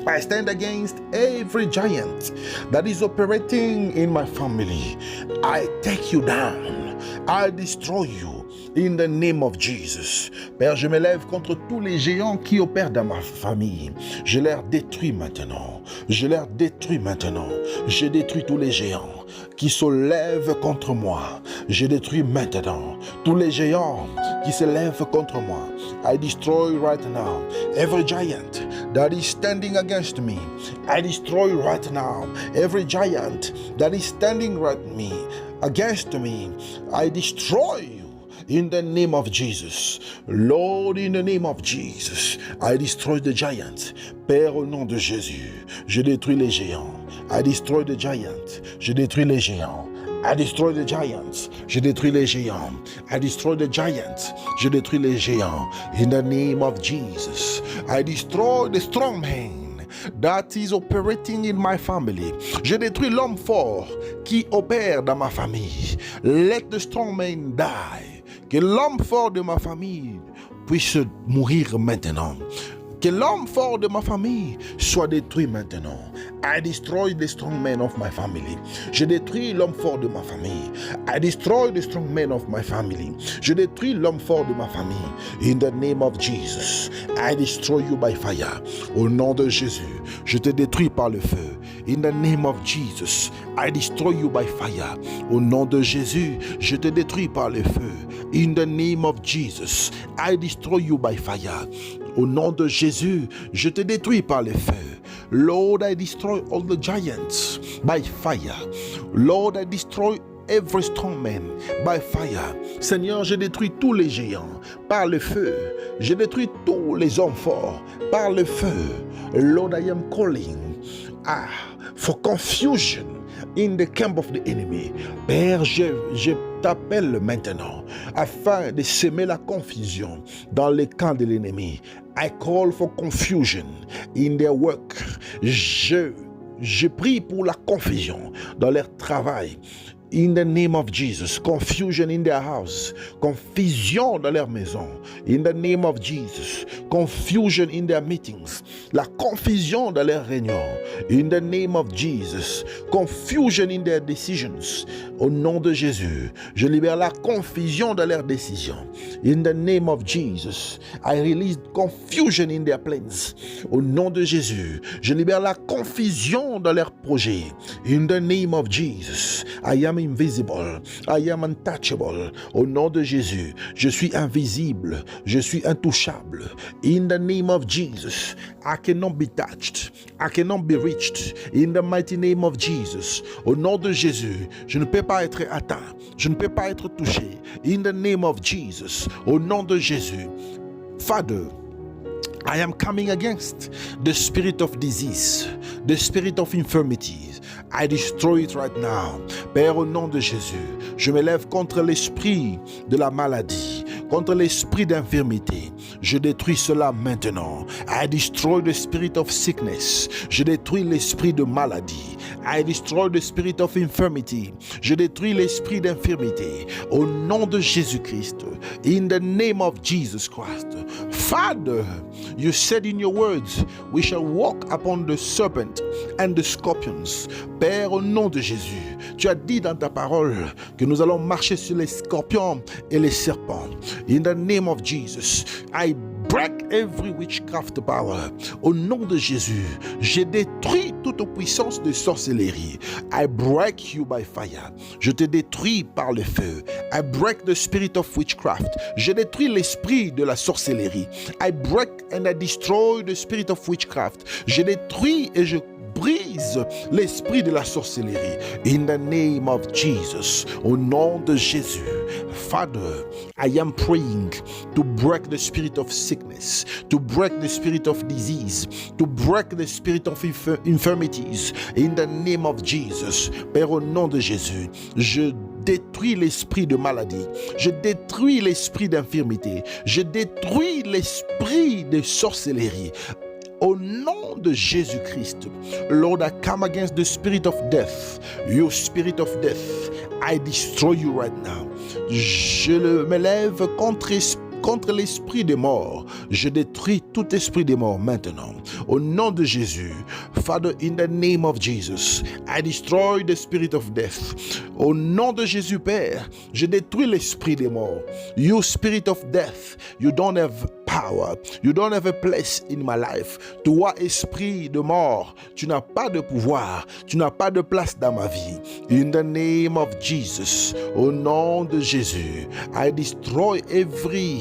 I stand against every giant that is operating in my family. I take you down. I destroy you. In the name of Jesus. Père, je m'élève contre tous les géants qui opèrent dans ma famille. Je les détruis maintenant. Je les détruis maintenant. Je détruis tous les géants qui se lèvent contre moi. Je détruis maintenant tous les géants qui se lèvent contre moi. I destroy right now every giant that is standing against me. I destroy right now every giant that is standing right me against me. I destroy you. In the name of Jesus, Lord, in the name of Jesus, I destroy the giants. Père, au nom de Jésus, je détruis les géants. I destroy the giants. Je détruis les géants. I destroy the giants. Je détruis les géants. I destroy the giants. Je détruis les géants. In the name of Jesus, I destroy the strong man that is operating in my family. Je détruis l'homme fort qui opère dans ma famille. Let the strong man die. Que l'homme fort de ma famille puisse mourir maintenant. Que l'homme fort de ma famille soit détruit maintenant. I destroy the strong man of my family. Je détruis l'homme fort de ma famille. I destroy the strong man of my family. Je détruis l'homme fort de ma famille. In the name of Jesus, I destroy you by fire. Au nom de Jésus, je te détruis par le feu. In the name of Jesus, I destroy you by fire. Au nom de Jésus, je te détruis par le feu. In the name of Jesus, I destroy you by fire. Au nom de Jésus, je te détruis par le feu. Lord, I destroy all the giants by fire. Lord, I destroy every strong man by fire. Seigneur, je détruis tous les géants par le feu. Je détruis tous les hommes forts par le feu. Lord, I am calling for confusion in the camp of the enemy. Père, je t'appelle maintenant afin de semer la confusion dans le camp de l'ennemi. I call for confusion in their work. Je prie pour la confusion dans leur travail. In the name of Jesus, confusion in their house, confusion dans leur maison. In the name of Jesus, confusion in their meetings, la confusion dans leurs réunions. In the name of Jesus, confusion in their decisions. Au nom de Jésus, je libère la confusion dans leurs décisions. In the name of Jesus, I release confusion in their plans. Au nom de Jésus, je libère la confusion dans leurs projets. In the name of Jesus, I am invisible, I am untouchable. Au nom de Jésus, je suis invisible, je suis intouchable. In the name of Jesus, I cannot be touched, I cannot be reached. In the mighty name of Jesus, au nom de Jésus, je ne peux pas être atteint, je ne peux pas être touché. In the name of Jesus, au nom de Jésus, Father, I am coming against the spirit of disease, the spirit of infirmities. I destroy it right now. Père, au nom de Jésus, je me lève contre l'esprit de la maladie, contre l'esprit d'infirmité. Je détruis cela maintenant. I destroy the spirit of sickness. Je détruis l'esprit de maladie. I destroy the spirit of infirmity. Je détruis l'esprit d'infirmité. Au nom de Jésus-Christ. In the name of Jesus Christ. Father, you said in your words, we shall walk upon the serpent and the scorpions. Père, au nom de Jésus, tu as dit dans ta parole que nous allons marcher sur les scorpions et les serpents. In the name of Jesus, I break every witchcraft power. Au nom de Jésus, je détruis toute puissance de sorcellerie. I break you by fire. Je te détruis par le feu. I break the spirit of witchcraft. Je détruis l'esprit de la sorcellerie. I break and I destroy the spirit of witchcraft. Je détruis et je brise l'esprit de la sorcellerie. In the name of Jesus, au nom de Jésus. Father, I am praying to break the spirit of sickness, to break the spirit of disease, to break the spirit of infirmities. In the name of Jesus. Père, au nom de Jésus, je détruis l'esprit de maladie, je détruis l'esprit d'infirmité, je détruis l'esprit de sorcellerie. Au nom de Jésus-Christ, Lord, I come against the spirit of death. You spirit of death, I destroy you right now. Je me lève contre l'esprit des morts. Je détruis tout esprit des morts maintenant. Au nom de Jésus. Father, in the name of Jesus, I destroy the spirit of death. Au nom de Jésus, Père, je détruis l'esprit des morts. You spirit of death, you don't have power. You don't have a place in my life. Toi, esprit de mort, tu n'as pas de pouvoir. Tu n'as pas de place dans ma vie. In the name of Jesus, au nom de Jésus, I destroy every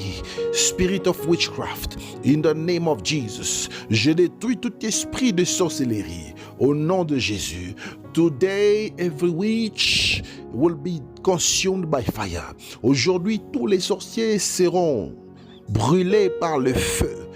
spirit of witchcraft. In the name of Jesus, je détruis tout esprit de sorcellerie. Au nom de Jésus, today every witch will be consumed by fire. Aujourd'hui, tous les sorciers seront brûlés par le feu.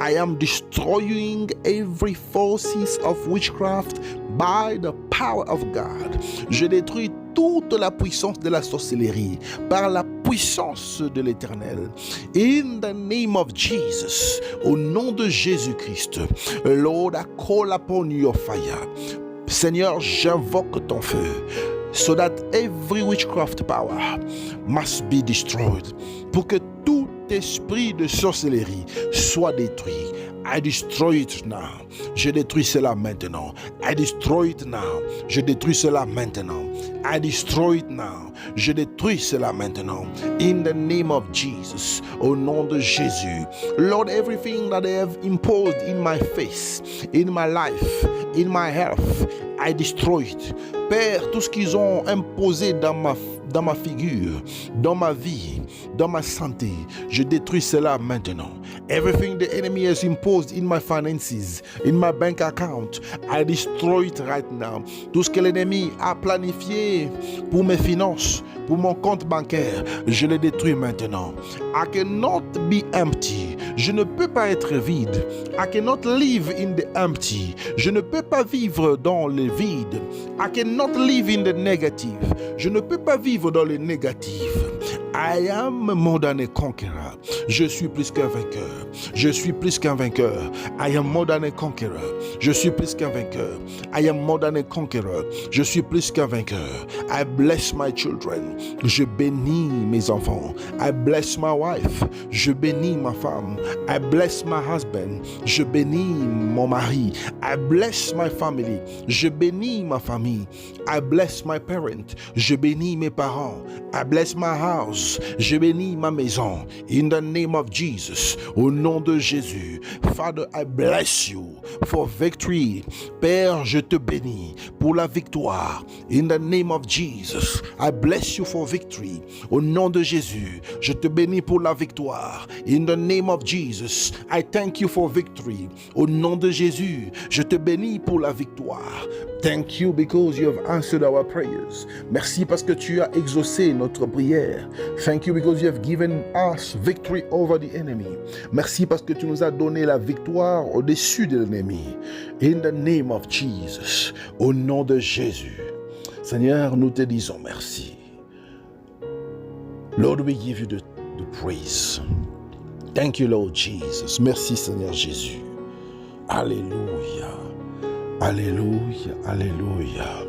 I am destroying every forces of witchcraft by the power of God. Je détruis toute la puissance de la sorcellerie par la puissance de l'Éternel. In the name of Jesus, au nom de Jésus-Christ, Lord, I call upon your fire. Seigneur, j'invoque ton feu. so that every witchcraft power must be destroyed. Pour que tout esprit de sorcellerie soit détruit. I destroy it now. Je détruis cela maintenant. I destroy it now. Je détruis cela maintenant. I destroy it now. Je détruis cela maintenant. In the name of Jesus. Au nom de Jésus. Lord, everything that they have imposed in my face, in my life, in my health, I destroy it. Père, tout ce qu'ils ont imposé dans ma figure, dans ma vie, dans ma santé, je détruis cela maintenant. Everything the enemy has imposed in my finances, in my bank account, I destroy it right now. Tout ce que l'ennemi a planifié pour mes finances, pour mon compte bancaire, je le détruis maintenant. I cannot be empty. Je ne peux pas être vide. I cannot live in the empty. Je ne peux pas vivre dans le vide. I cannot live in the negative. Je ne peux pas vivre dans le négatif. I am more than a conqueror. Je suis plus qu'un vainqueur. Je suis plus qu'un vainqueur. I am more than a conqueror. Je suis plus qu'un vainqueur. I am more than a conqueror. Je suis plus qu'un vainqueur. I bless my children. Je bénis mes enfants. I bless my wife. Je bénis ma femme. I bless my husband. Je bénis mon mari. I bless my family. Je bénis ma famille. I bless my parents. Je bénis mes parents. I bless my house. Je bénis ma maison. In the name of Jesus. Au nom de Jésus. Father, I bless you for victory. Père, je te bénis pour la victoire. In the name of Jesus. I bless you for victory. Au nom de Jésus. Je te bénis pour la victoire. In the name of Jesus. I thank you for victory. Au nom de Jésus. Je te bénis pour la victoire. Thank you because you have answered our prayers. Merci parce que tu as exaucé notre prière. Thank you because you have given us victory over the enemy. Merci parce que tu nous as donné la victoire au-dessus de l'ennemi. In the name of Jesus. Au nom de Jésus. Seigneur, nous te disons merci. Lord, we give you the praise. Thank you, Lord Jesus. Merci, Seigneur Jésus. Alléluia. Alléluia. Alléluia.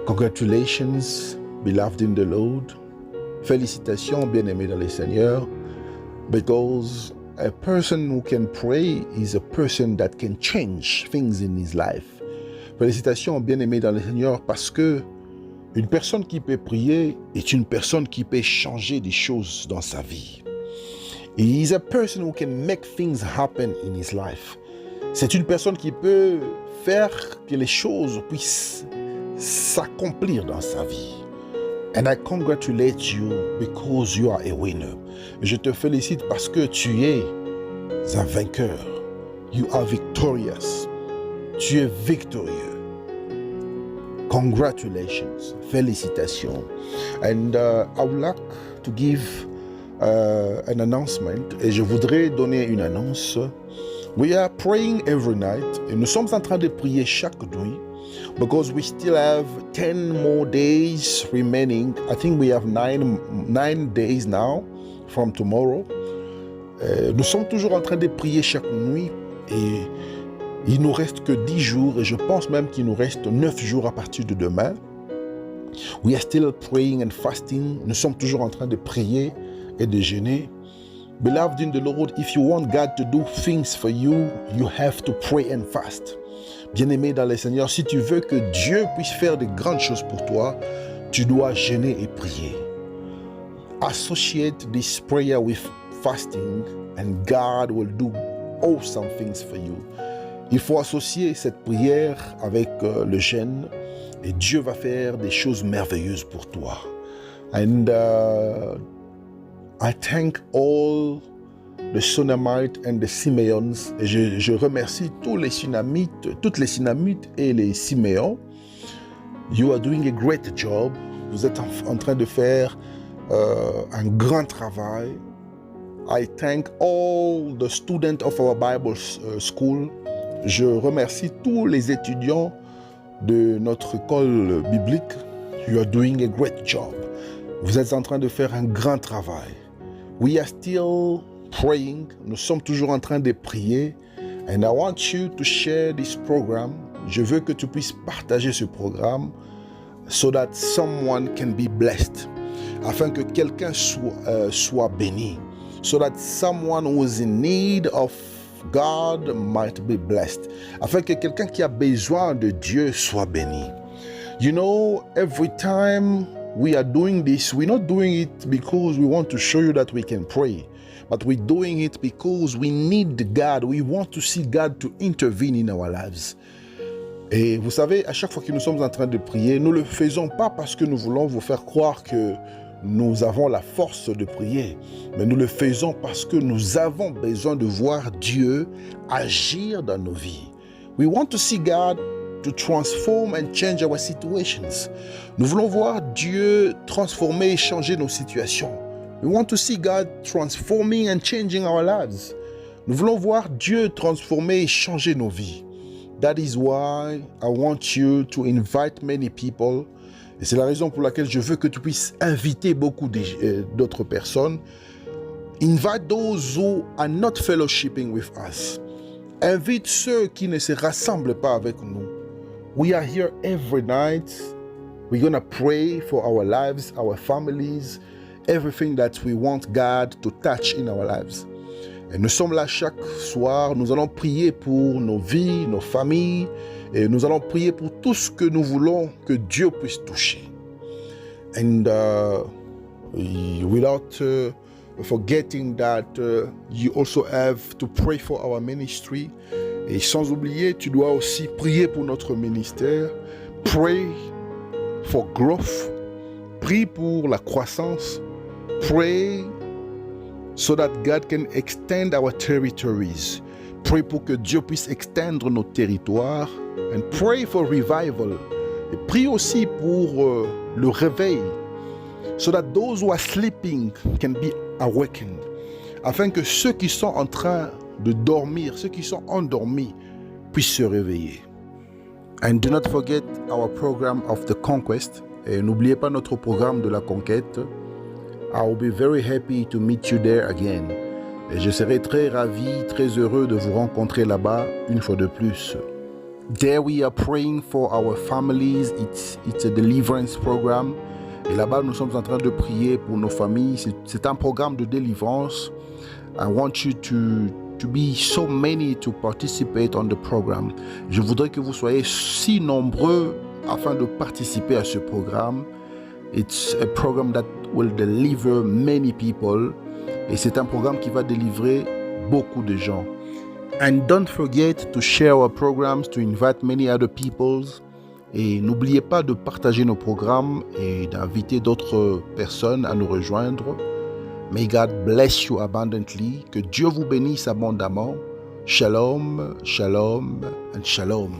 Congratulations, beloved in the Lord. Félicitations, bien-aimés dans le Seigneur. Because a person who can pray is a person that can change things in his life. Félicitations, bien-aimés dans le Seigneur, parce que une personne qui peut prier est une personne qui peut changer des choses dans sa vie. He is a person who can make things happen in his life. C'est une personne qui peut faire que les choses puissent s'accomplir dans sa vie. And I congratulate you because you are a winner. Je te félicite parce que tu es un vainqueur. You are victorious. Tu es victorieux. Congratulations. Félicitations. And I would like to give an announcement. Et je voudrais donner une annonce. We are praying every night. Et nous sommes en train de prier chaque nuit. Because we still have 10 more days remaining. I think we have nine days now from tomorrow. Nous sommes toujours en train de prier chaque nuit. Et il nous reste que 10 jours. Et je pense même qu'il nous reste 9 jours à partir de demain. We are still praying and fasting. Nous sommes toujours en train de prier et de jeûner. Beloved in the Lord, if you want God to do things for you, you have to pray and fast. Bien-aimé dans le Seigneur, si tu veux que Dieu puisse faire de grandes choses pour toi, tu dois jeûner et prier. Associate this prayer with fasting and God will do awesome things for you. Il faut associer cette prière avec le jeûne et Dieu va faire des choses merveilleuses pour toi. And I thank all the Sunamites and the Simeons. Et je remercie tous les Sunamites, toutes les Sunamites et les Siméons. You are doing a great job. Vous êtes en train de faire un grand travail. I thank all the students of our Bible school. Je remercie tous les étudiants de notre école biblique. You are doing a great job. Vous êtes en train de faire un grand travail. We are still praying. Nous sommes toujours en train de prier. And I want you to share this program. Je veux que tu puisses partager ce programme. so that someone can be blessed. Afin que quelqu'un soit béni. So that someone who is in need of God might be blessed. Afin que quelqu'un qui a besoin de Dieu soit béni. You know, every time we are doing this, we're not doing it because we want to show you that we can pray. But we're doing it because we need God. We want to see God to intervene in our lives. Et vous savez, à chaque fois que nous sommes en train de prier, nous ne le faisons pas parce que nous voulons vous faire croire que nous avons la force de prier. Mais nous le faisons parce que nous avons besoin de voir Dieu agir dans nos vies. We want to see God to transform and change our situations. Nous voulons voir Dieu transformer et changer nos situations. We want to see God transforming and changing our lives. Nous voulons voir Dieu transformer et changer nos vies. That is why I want you to invite many people. Et c'est la raison pour laquelle je veux que tu puisses inviter beaucoup d'autres personnes. Invite those who are not fellowshipping with us. Invite ceux qui ne se rassemblent pas avec nous. We are here every night. We're going to pray for our lives, our families, everything that we want God to touch in our lives. Et nous sommes là chaque soir, nous allons prier pour nos vies, nos familles, et nous allons prier pour tout ce que nous voulons que Dieu puisse toucher. And without forgetting that you also have to pray for our ministry. Et sans oublier, tu dois aussi prier pour notre ministère. Pray for growth. Prie pour la croissance. Pray so that God can extend our territories. Pray pour que Dieu puisse extendre nos territoires. And pray for revival. Et prie aussi pour le réveil. So that those who are sleeping can be awakened. Afin que ceux qui sont en train de dormir, ceux qui sont endormis, puissent se réveiller. And do not forget our program of the conquest. Et n'oubliez pas notre programme de la conquête. I will be very happy to meet you there again. Et je serai très ravi, très heureux de vous rencontrer là-bas une fois de plus. There we are praying for our families. It's a deliverance program. Et là-bas, nous sommes en train de prier pour nos familles. C'est un programme de délivrance. I want you to be so many to participate on the program. Je voudrais que vous soyez si nombreux afin de participer à ce programme. It's a program that will deliver many people. Et c'est un programme qui va délivrer beaucoup de gens. And don't forget to share our programs, to invite many other people. Et n'oubliez pas de partager nos programmes et d'inviter d'autres personnes à nous rejoindre. May God bless you abundantly. Que Dieu vous bénisse abondamment. Shalom, shalom and shalom.